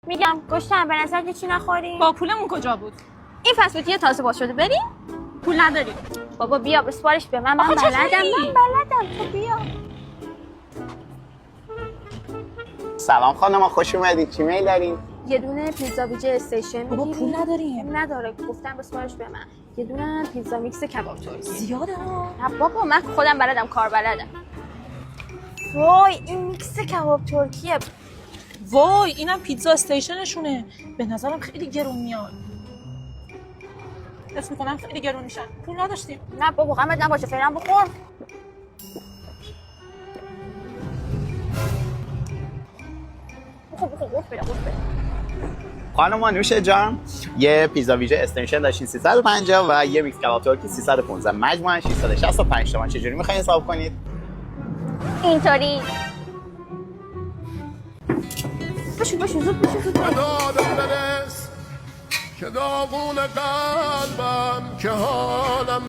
میگم گشتم به نظر که چی نخوریم؟ با پولمون کجا بود؟ این فسفودی تازه باز شده بریم؟ پول نداریم. بابا بیا بسپارش به من بلدم تو بیا. سلام خانم، خوش اومدید. چی میل دارین؟ یه دونه پیتزا ویژه استیشن بابا میگیریم. پول نداریم. نداره گفتم بسپارش به من. یه دونه پیتزا میکس کباب ترکی. زیاده ها. نه بابا من خودم بلدم، کار بلدم. وای این میکس کباب ترکیه. وای اینم پیتزا استیشنشونه. به نظرم خیلی گرون میاد. اسم میکنم خیلی گرون میشن. پول نداشتیم. نه بابا غمت نباشه فعلا بخور. بخور قرص بده. خانم نوش جان، یه پیزا ویژه استنشن داشتین 350 و یه میکس کباب ترکی 315، مجموعاً 665 تومن. چجوری میخواین حساب کنید؟ اینطوری باشو زود دادم برس که داغون قلبم که حالم